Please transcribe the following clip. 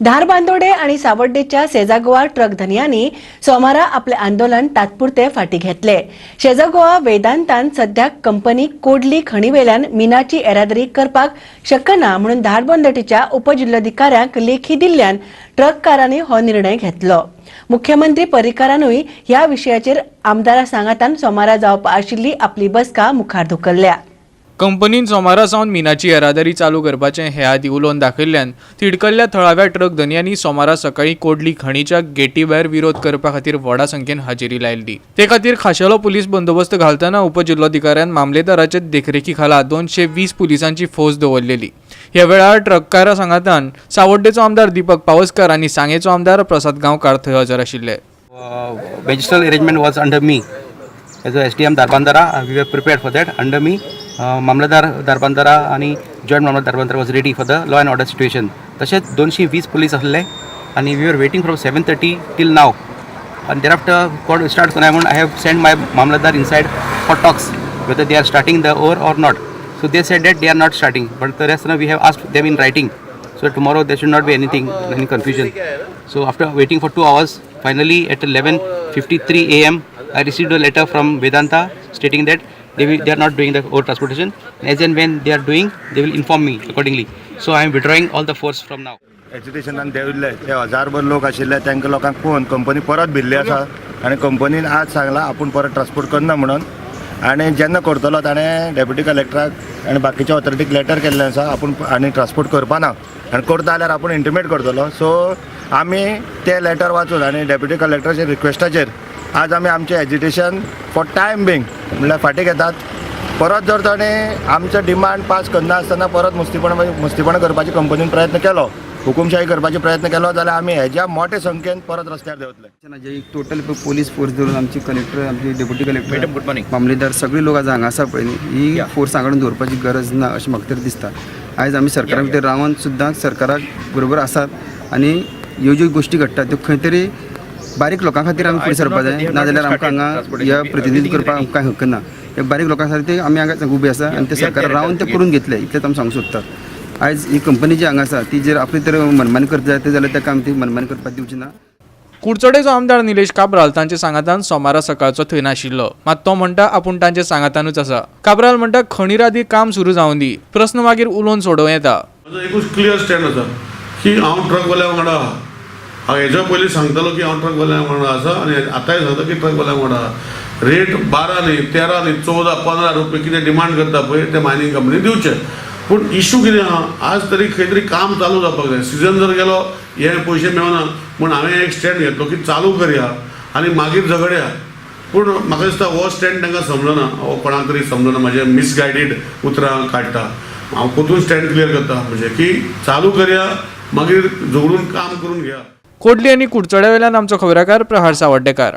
धारबांदोडे आणि सावड्डेच्या शेजागोवा ट्रक धनियांनी सोमारा आपले आंदोलन तात्पुरते फाटी घेतले। शेजागोवा वेदांतान सध्या कंपनी कोडली खणीवेल्यान मिनाची येरादारी करपाक शकना म्हणून धारबांदोडेच्या उपजिल्हाधिकाऱ्यांक लेखी दिल्ल्यान ट्रककारांनी हो निर्णय घेतलो। मुख्यमंत्री पर्रीकारानूय ह्या विशयाचेर आमदारा सांगातान सोमारा जावपा आशिल्ली आपली बसका मुखार धुकल्ल्या। कंपनीन सोमारा सावन मिनाची येरादारी चालू करपाचें हे आदी उलोवन दाखयल्ल्यान तिडकल्ल्या थळाव्या ट्रक धनियांनी सोमारा सकाळी कोडली खणीच्या गेटी भायर विरोध करपा खातीर व्हडा संख्येन हाजेरी लायिल्ली। ते खातीर खाशेलो पुलीस बंदोबस्त घालतना उपजिल्लोधिकाऱ्यान मामलेदाराचे देखरेखी खाला 220 पुलिसांची फौज दवरलेली। ह्या वेळार ट्रककारा सांगातान सावड्डेचो आमदार दीपक पावसकार आनी सांगेचो आमदार प्रसाद गांवकार थंय हजर आशिल्ले। Vegetal arrangement was under me as a SDM Darbandara. We were prepared for that. Under me, Mamladar Darbandara and Joint Mamladar Darbandara was ready for the law and order situation. तसेच 220 police असले and we were waiting from 7:30 till now. And thereafter, court starts and I have sent my Mamladar inside for talks whether they are starting the war or not. So they said that they are not starting, but the rest we have asked them in writing. So tomorrow there should not be any confusion. So after waiting for 2 hours, finally at 11:53 a.m. I received a letter from Vedanta stating that they are not doing the road transportation. As and when they are doing, they will inform me accordingly. So I am withdrawing all the force from now. एज्युकेशनान देविल्ले ते हजारभर लोक आशिल्ले तांकां लोकांक phone company परत भिल्ली आसा आनी कंपनीन आज सांगला आपूण परत ट्रान्सपोर्ट करना म्हणून। आनी जेन्ना करतलो ताणें डेप्युटी कलेक्टराक आनी बाकीच्या ऑथॉरिटीक लेटर केल्लें आसा आपूण आनी ट्रान्सपोर्ट करपाना आनी करता जाल्यार आपूण इंटिमेट करतलो। सो आमी ते लेटर वाचून आनी डेप्युटी कलेक्टराच्या रिक्वेस्टाचेर आज आमी आमचें एज्युटेशन फॉर टायम बींग म्हणल्यार फाटीं घेतात। परत जर ताणें आमचो डिमांड पास करना आसतना परत मुस्तीपणां करपाची कंपनीन प्रयत्न केलो, हुकुमशाही करपाचो प्रयत्न केलो जाल्यार आमी हेज्या मोठ्या संख्येन परत रस्त्यार देवतले। जे टोटल पोलीस फोर्स धरून आमची कलेक्टर आमचे डेप्युटी कलेक्टर गुड मॉर्निंग मामलेदार सगळे लोक आज हांगा आसा पळय ही फोर्स आंगडून दवरपाची गरज ना अशें म्हाका तरी दिसता। आयज आमी सरकारा भितर रावन सुद्दां सरकाराक बरोबर आसात आनी ह्यो ज्यो गोश्टी घडटात त्यो खंय तरी बारीक लोकां खातीर आमी फुडें सरपा जाय, नाजाल्यार आमकां हांगा ह्या प्रतिनिधी करपाक कांय हक्क ना। हे बारीक लोकां खातीर आमी हांगा उबे आसा आनी ते सरकारान रावन ते करून घेतले इतलेंच आमी सांगूंक सोदतात। आयज ही कंपनी जी हांगा आसा ती जर आपली तर मनमानी करता जाय जाल्यार ताका आमी ती मनमानी करपाक दिवची ना। कुडचडेचो आमदार निलेश काब्राल तांचे सांगातान सोमारा सकाळचो थंय नाशिल्लो, मात तो म्हणटा आपूण तांचे सांगातानूच आसा। काब्राल म्हणटा खणीरादी काम सुरू जावं दी, प्रस्न मागीर उलोवन सोडोवं येता। म्हजो एकूच क्लियर स्टँड आसा की हांव ट्रकवाल्या वांगडा आहा। हांव हेच्या पयलीं सांगतालो की हांव ट्रकवाल्या वांगडा आसा आनी आतांय सांगता की ट्रकवाल्या वांगडा आहा। रेट 12 न्ही 13 न्ही 14 15 रुपये कितें डिमांड करता पळय ते मायनिंग कंपनी दिवचे। पूण इशू कितें आहा आज तरी खंय तरी काम चालू जावपाक जाय। सिजन जर गेलो हे पयशे मेळना म्हूण हांवें एक स्टँड घेतलो की चालू करया आनी मागीर झगडया। पूण म्हाका दिसता हो स्टँड तांकां समजना, हो कोणाक तरी समजना, म्हाजे मिसगायडेड उतरां काडटा। हांव परतून स्टँड क्लियर करता म्हणजे की चालू करया मागीर झगडून काम करून घेया। कोडली आनी कुडचड्या वेल्यान आमचो खबराकार प्रहार सावड्डेकार।